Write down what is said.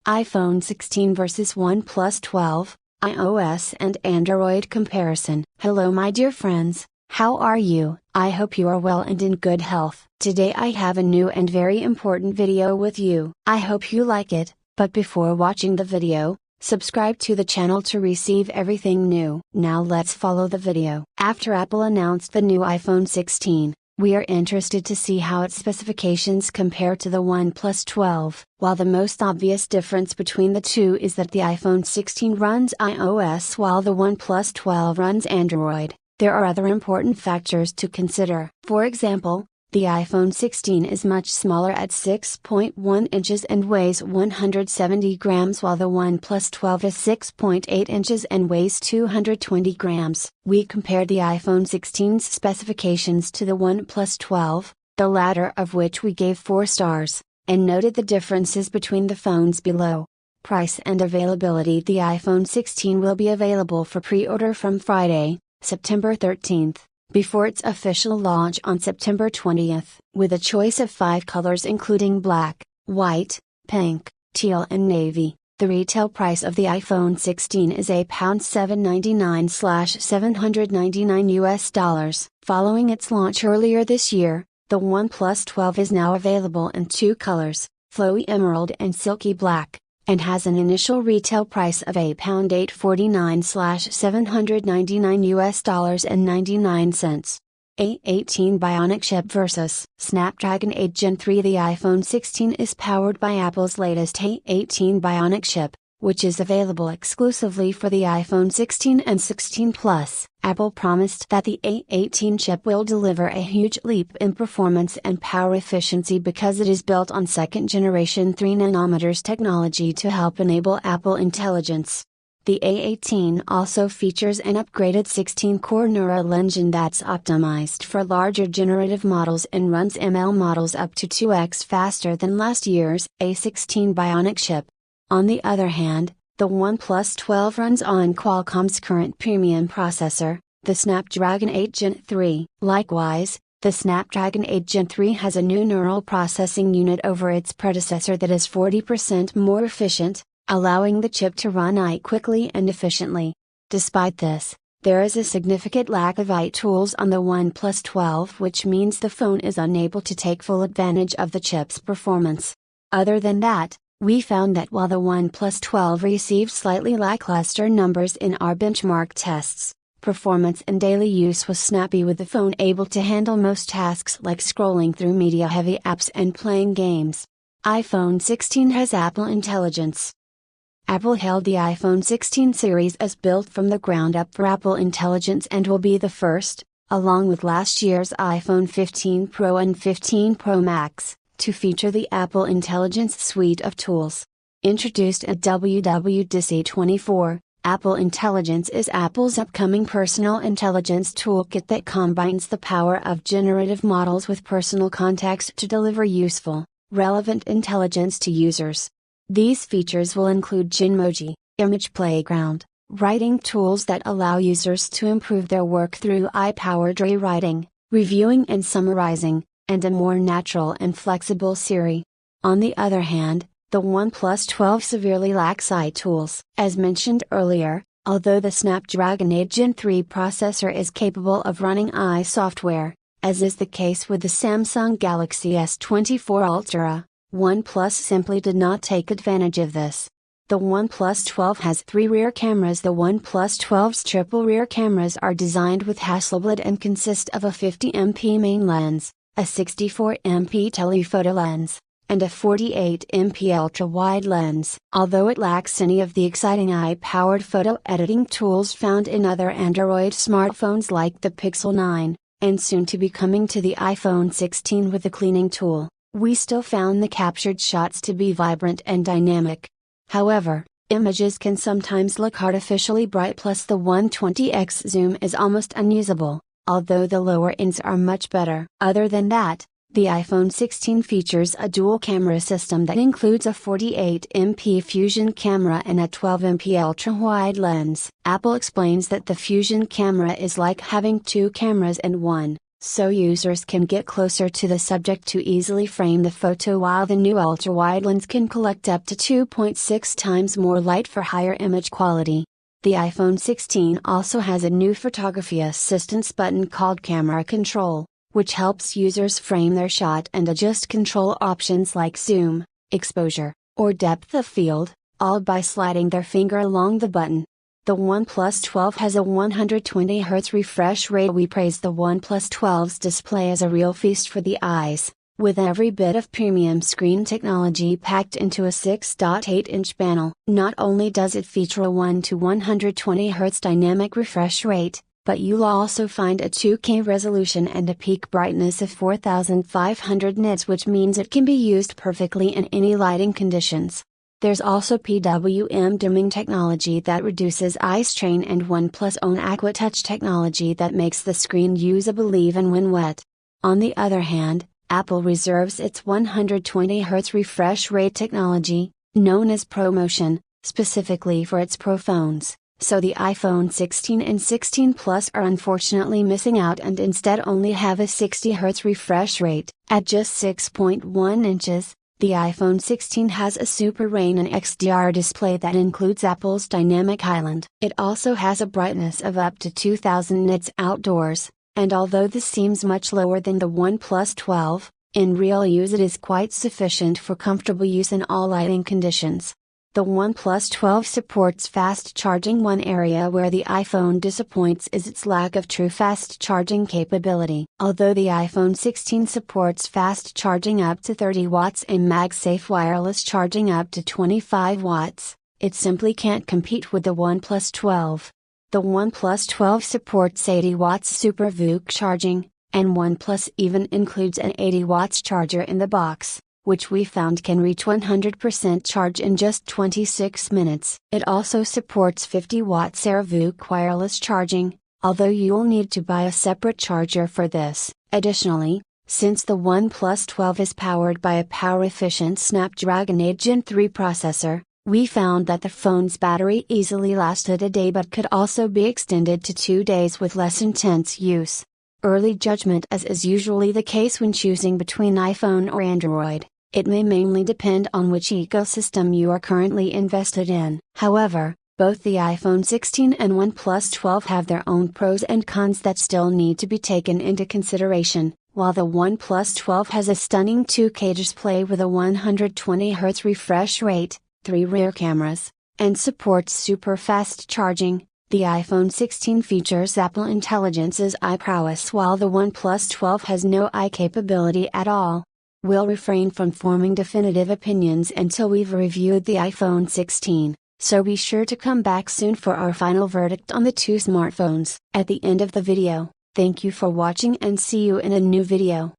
iPhone 16 versus OnePlus 12, iOS and Android comparison. Hello my dear friends, how are you? I hope you are well and in good health. Today I have a new and very important video with you. I hope you like it, but before watching the video, subscribe to the channel to receive everything new. Now let's follow the video. After Apple announced the new iPhone 16, we are interested to see how its specifications compare to the OnePlus 12. While the most obvious difference between the two is that the iPhone 16 runs iOS while the OnePlus 12 runs Android, there are other important factors to consider. For example, the iPhone 16 is much smaller at 6.1 inches and weighs 170 grams while the OnePlus 12 is 6.8 inches and weighs 220 grams. We compared the iPhone 16's specifications to the OnePlus 12, the latter of which we gave 4 stars, and noted the differences between the phones below. Price and availability. The iPhone 16 will be available for pre-order from Friday, September 13th. Before its official launch on September 20th, with a choice of 5 colors including black, white, pink, teal and navy. The retail price of the iPhone 16 is $799/$799. Following its launch earlier this year, the OnePlus 12 is now available in 2 colors, flowy emerald and silky black, and has an initial retail price of $849/$799.99. A18 Bionic chip vs. Snapdragon 8 Gen 3. The iPhone 16 is powered by Apple's latest A18 Bionic chip, which is available exclusively for the iPhone 16 and 16 Plus. Apple promised that the A18 chip will deliver a huge leap in performance and power efficiency because it is built on second-generation 3nm technology to help enable Apple Intelligence. The A18 also features an upgraded 16-core neural engine that's optimized for larger generative models and runs ML models up to 2x faster than last year's A16 Bionic chip. On the other hand, the OnePlus 12 runs on Qualcomm's current premium processor, the Snapdragon 8 Gen 3. Likewise, the Snapdragon 8 Gen 3 has a new neural processing unit over its predecessor that is 40% more efficient, allowing the chip to run AI quickly and efficiently. Despite this, there is a significant lack of AI tools on the OnePlus 12, which means the phone is unable to take full advantage of the chip's performance. Other than that, we found that while the OnePlus 12 received slightly lackluster numbers in our benchmark tests, performance in daily use was snappy with the phone able to handle most tasks like scrolling through media-heavy apps and playing games. iPhone 16 has Apple Intelligence. Apple hailed the iPhone 16 series as built from the ground up for Apple Intelligence and will be the first, along with last year's iPhone 15 Pro and 15 Pro Max, to feature the Apple Intelligence suite of tools. Introduced at WWDC 24, Apple Intelligence is Apple's upcoming personal intelligence toolkit that combines the power of generative models with personal context to deliver useful, relevant intelligence to users. These features will include Genmoji, Image Playground, writing tools that allow users to improve their work through AI-powered rewriting, reviewing and summarizing, and a more natural and flexible Siri. On the other hand, the OnePlus 12 severely lacks AI tools. As mentioned earlier, although the Snapdragon 8 Gen 3 processor is capable of running AI software, as is the case with the Samsung Galaxy S24 Ultra, OnePlus simply did not take advantage of this. The OnePlus 12 has 3 rear cameras. The OnePlus 12's triple rear cameras are designed with Hasselblad and consist of a 50MP main lens, a 64MP telephoto lens, and a 48MP ultra-wide lens. Although it lacks any of the exciting AI-powered photo editing tools found in other Android smartphones like the Pixel 9, and soon to be coming to the iPhone 16 with the cleaning tool, we still found the captured shots to be vibrant and dynamic. However, images can sometimes look artificially bright, plus the 120x zoom is almost unusable, although the lower ends are much better. Other than that, the iPhone 16 features a dual camera system that includes a 48MP Fusion camera and a 12MP ultra-wide lens. Apple explains that the Fusion camera is like having 2 cameras in one, so users can get closer to the subject to easily frame the photo, while the new ultra-wide lens can collect up to 2.6 times more light for higher image quality. The iPhone 16 also has a new photography assistance button called Camera Control, which helps users frame their shot and adjust control options like zoom, exposure, or depth of field, all by sliding their finger along the button. The OnePlus 12 has a 120Hz refresh rate. We praise the OnePlus 12's display as a real feast for the eyes, with every bit of premium screen technology packed into a 6.8-inch panel. Not only does it feature a 1 to 120Hz dynamic refresh rate, but you'll also find a 2K resolution and a peak brightness of 4500 nits, which means it can be used perfectly in any lighting conditions. There's also PWM dimming technology that reduces eye strain, and OnePlus' own AquaTouch technology that makes the screen usable even when wet. On the other hand, Apple reserves its 120Hz refresh rate technology, known as ProMotion, specifically for its Pro phones, so the iPhone 16 and 16 Plus are unfortunately missing out and instead only have a 60Hz refresh rate. At just 6.1 inches, the iPhone 16 has a Super Retina XDR display that includes Apple's Dynamic Island. It also has a brightness of up to 2000 nits outdoors, and although this seems much lower than the OnePlus 12, in real use it is quite sufficient for comfortable use in all lighting conditions. The OnePlus 12 supports fast charging. One area where the iPhone disappoints is its lack of true fast charging capability. Although the iPhone 16 supports fast charging up to 30 watts and MagSafe wireless charging up to 25 watts, it simply can't compete with the OnePlus 12. The OnePlus 12 supports 80 watts Super VOOC charging, and OnePlus even includes an 80 watts charger in the box, which we found can reach 100% charge in just 26 minutes. It also supports 50 watts VOOC wireless charging, although you'll need to buy a separate charger for this. Additionally, since the OnePlus 12 is powered by a power-efficient Snapdragon 8 Gen 3 processor, we found that the phone's battery easily lasted a day but could also be extended to 2 days with less intense use. Early judgment, as is usually the case when choosing between iPhone or Android. It may mainly depend on which ecosystem you are currently invested in. However, both the iPhone 16 and OnePlus 12 have their own pros and cons that still need to be taken into consideration. While the OnePlus 12 has a stunning 2K display with a 120Hz refresh rate, 3 rear cameras, and supports super fast charging, the iPhone 16 features Apple Intelligence's eye prowess, while the OnePlus 12 has no eye capability at all. We'll refrain from forming definitive opinions until we've reviewed the iPhone 16, so be sure to come back soon for our final verdict on the two smartphones. At the end of the video, thank you for watching and see you in a new video.